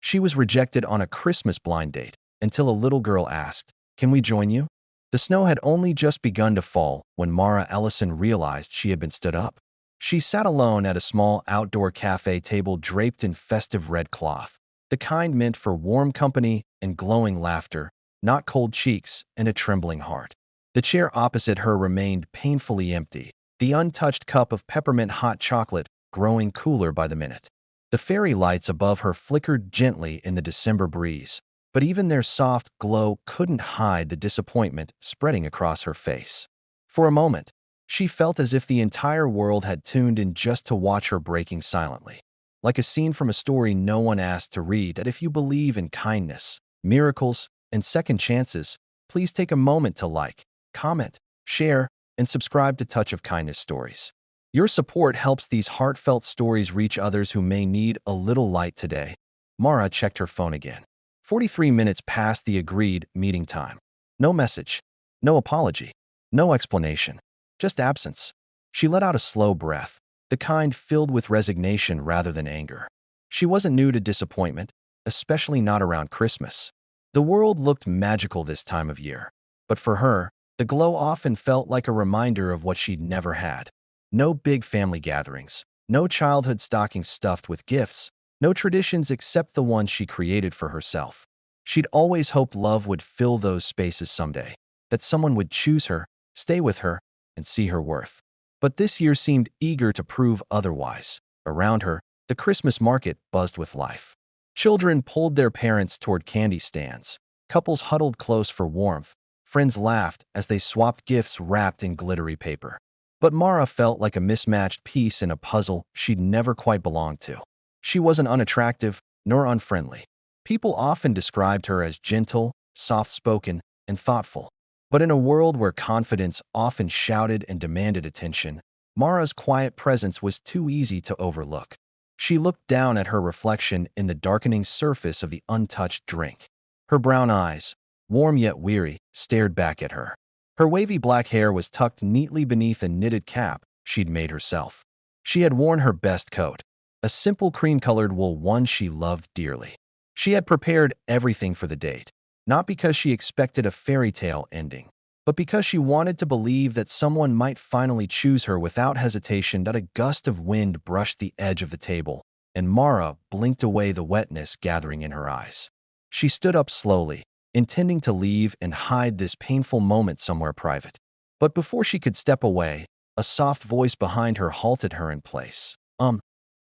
She was rejected on a Christmas blind date until a little girl asked, "Can we join you?" The snow had only just begun to fall when Mara Ellison realized she had been stood up. She sat alone at a small outdoor cafe table draped in festive red cloth, the kind meant for warm company and glowing laughter, not cold cheeks and a trembling heart. The chair opposite her remained painfully empty, the untouched cup of peppermint hot chocolate growing cooler by the minute. The fairy lights above her flickered gently in the December breeze, but even their soft glow couldn't hide the disappointment spreading across her face. For a moment, she felt as if the entire world had tuned in just to watch her breaking silently. Like a scene from a story no one asked to read. That if you believe in kindness, miracles, and second chances, please take a moment to like, comment, share, and subscribe to Touch of Kindness Stories. Your support helps these heartfelt stories reach others who may need a little light today. Mara checked her phone again. 43 minutes past the agreed meeting time. No message, no apology, no explanation, just absence. She let out a slow breath, the kind filled with resignation rather than anger. She wasn't new to disappointment, especially not around Christmas. The world looked magical this time of year, but for her, the glow often felt like a reminder of what she'd never had. No big family gatherings, no childhood stockings stuffed with gifts, no traditions except the ones she created for herself. She'd always hoped love would fill those spaces someday, that someone would choose her, stay with her, and see her worth. But this year seemed eager to prove otherwise. Around her, the Christmas market buzzed with life. Children pulled their parents toward candy stands. Couples huddled close for warmth. Friends laughed as they swapped gifts wrapped in glittery paper. But Mara felt like a mismatched piece in a puzzle she'd never quite belonged to. She wasn't unattractive, nor unfriendly. People often described her as gentle, soft-spoken, and thoughtful. But in a world where confidence often shouted and demanded attention, Mara's quiet presence was too easy to overlook. She looked down at her reflection in the darkening surface of the untouched drink. Her brown eyes, warm yet weary, stared back at her. Her wavy black hair was tucked neatly beneath a knitted cap she'd made herself. She had worn her best coat, a simple cream-colored wool one she loved dearly. She had prepared everything for the date, not because she expected a fairy tale ending, but because she wanted to believe that someone might finally choose her without hesitation. A gust of wind brushed the edge of the table, and Mara blinked away the wetness gathering in her eyes. She stood up slowly, intending to leave and hide this painful moment somewhere private. But before she could step away, a soft voice behind her halted her in place.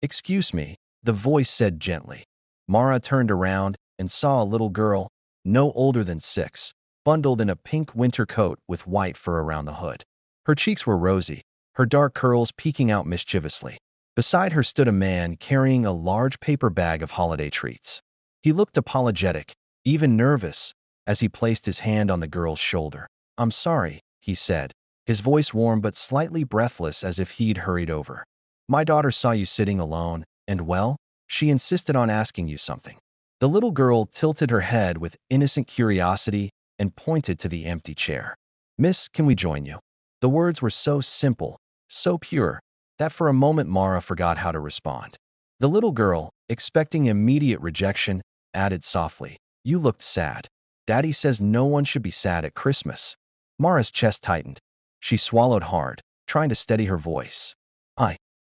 Excuse me," the voice said gently. Mara turned around and saw a little girl, no older than 6, bundled in a pink winter coat with white fur around the hood. Her cheeks were rosy, her dark curls peeking out mischievously. Beside her stood a man carrying a large paper bag of holiday treats. He looked apologetic, even nervous, as he placed his hand on the girl's shoulder. "I'm sorry," he said, his voice warm but slightly breathless as if he'd hurried over. "My daughter saw you sitting alone, and well, she insisted on asking you something." The little girl tilted her head with innocent curiosity and pointed to the empty chair. "Miss, can we join you?" The words were so simple, so pure, that for a moment Mara forgot how to respond. The little girl, expecting immediate rejection, added softly, "You looked sad. Daddy says no one should be sad at Christmas." Mara's chest tightened. She swallowed hard, trying to steady her voice.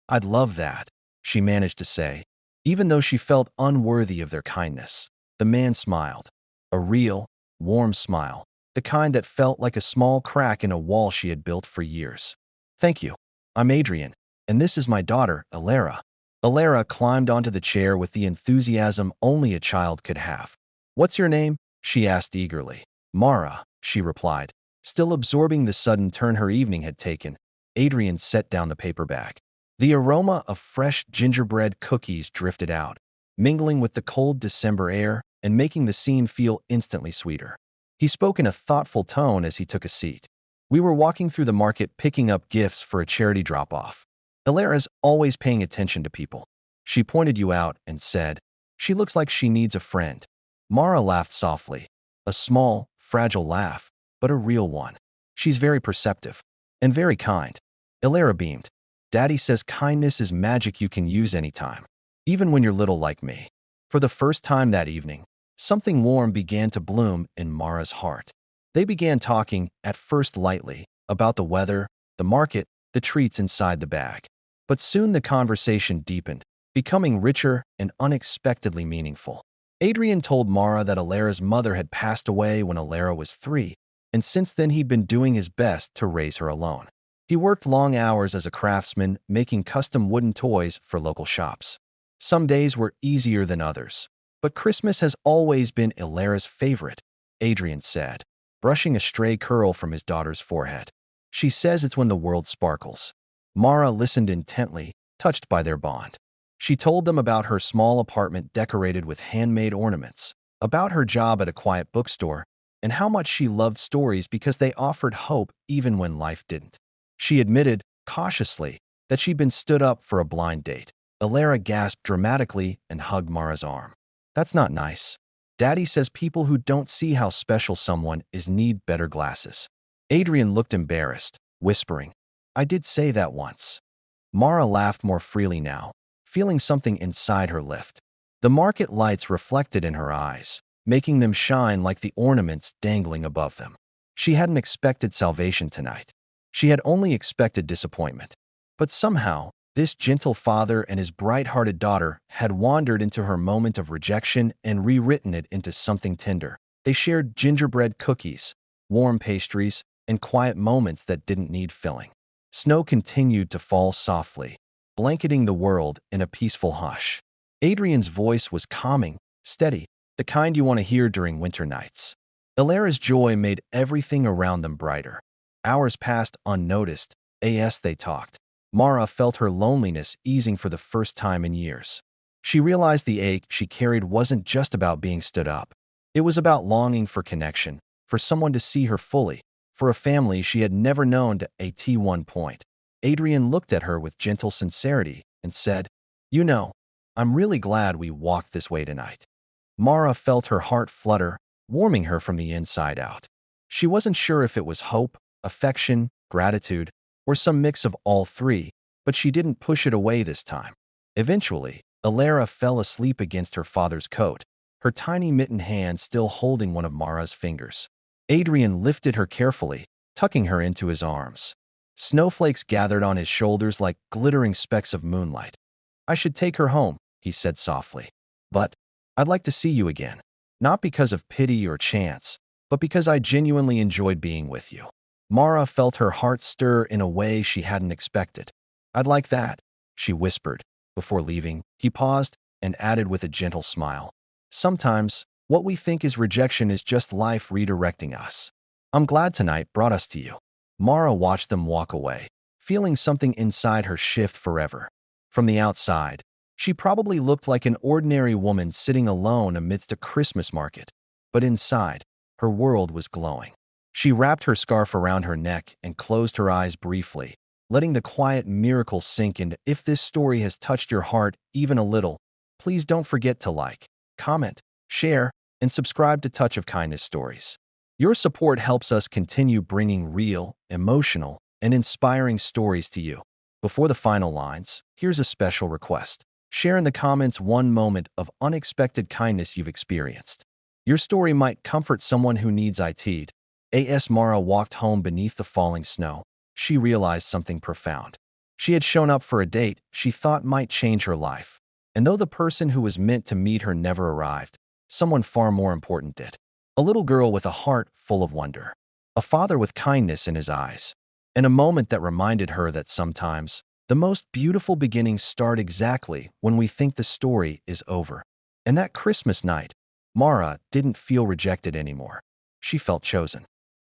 I'd love that," she managed to say, even though she felt unworthy of their kindness. The man smiled. A real, warm smile, the kind that felt like a small crack in a wall she had built for years. "Thank you. I'm Adrian, and this is my daughter, Alara." Alara climbed onto the chair with the enthusiasm only a child could have. "What's your name?" she asked eagerly. "Mara," she replied, still absorbing the sudden turn her evening had taken. Adrian set down the paper bag. The aroma of fresh gingerbread cookies drifted out, mingling with the cold December air and making the scene feel instantly sweeter. He spoke in a thoughtful tone as he took a seat. "We were walking through the market picking up gifts for a charity drop-off. Alara's always paying attention to people. She pointed you out and said, 'She looks like she needs a friend.'" Mara laughed softly, a small, fragile laugh, but a real one. "She's very perceptive and very kind." Alara beamed. "Daddy says kindness is magic you can use anytime, even when you're little like me." For the first time that evening, something warm began to bloom in Mara's heart. They began talking, at first lightly, about the weather, the market, the treats inside the bag. But soon the conversation deepened, becoming richer and unexpectedly meaningful. Adrian told Mara that Alara's mother had passed away when Alara was 3, and since then he'd been doing his best to raise her alone. He worked long hours as a craftsman, making custom wooden toys for local shops. Some days were easier than others, but Christmas has always been Alara's favorite, Adrian said, brushing a stray curl from his daughter's forehead. She says it's when the world sparkles. Mara listened intently, touched by their bond. She told them about her small apartment decorated with handmade ornaments, about her job at a quiet bookstore, and how much she loved stories because they offered hope even when life didn't. She admitted, cautiously, that she'd been stood up for a blind date. Alara gasped dramatically and hugged Mara's arm. That's not nice. Daddy says people who don't see how special someone is need better glasses. Adrian looked embarrassed, whispering, I did say that once. Mara laughed more freely now, feeling something inside her lift. The market lights reflected in her eyes, making them shine like the ornaments dangling above them. She hadn't expected salvation tonight. She had only expected disappointment. But somehow, this gentle father and his bright-hearted daughter had wandered into her moment of rejection and rewritten it into something tender. They shared gingerbread cookies, warm pastries, and quiet moments that didn't need filling. Snow continued to fall softly, blanketing the world in a peaceful hush. Adrian's voice was calming, steady, the kind you want to hear during winter nights. Alara's joy made everything around them brighter. Hours passed unnoticed, as they talked. Mara felt her loneliness easing for the first time in years. She realized the ache she carried wasn't just about being stood up. It was about longing for connection, for someone to see her fully, for a family she had never known to at one point. Adrian looked at her with gentle sincerity and said, You know, I'm really glad we walked this way tonight. Mara felt her heart flutter, warming her from the inside out. She wasn't sure if it was hope, affection, gratitude, or some mix of all three, but she didn't push it away this time. Eventually, Alara fell asleep against her father's coat, her tiny mittened hand still holding one of Mara's fingers. Adrian lifted her carefully, tucking her into his arms. Snowflakes gathered on his shoulders like glittering specks of moonlight. I should take her home, he said softly. But I'd like to see you again, not because of pity or chance, but because I genuinely enjoyed being with you. Mara felt her heart stir in a way she hadn't expected. I'd like that, she whispered. Before leaving, he paused and added with a gentle smile. Sometimes, what we think is rejection is just life redirecting us. I'm glad tonight brought us to you. Mara watched them walk away, feeling something inside her shift forever. From the outside, she probably looked like an ordinary woman sitting alone amidst a Christmas market. But inside, her world was glowing. She wrapped her scarf around her neck and closed her eyes briefly, letting the quiet miracle sink in. If this story has touched your heart even a little, please don't forget to like, comment, share, and subscribe to Touch of Kindness Stories. Your support helps us continue bringing real, emotional, and inspiring stories to you. Before the final lines, here's a special request. Share in the comments one moment of unexpected kindness you've experienced. Your story might comfort someone who needs it. As Mara walked home beneath the falling snow, she realized something profound. She had shown up for a date she thought might change her life. And though the person who was meant to meet her never arrived, someone far more important did. A little girl with a heart full of wonder. A father with kindness in his eyes. And a moment that reminded her that sometimes, the most beautiful beginnings start exactly when we think the story is over. And that Christmas night, Mara didn't feel rejected anymore. She felt chosen.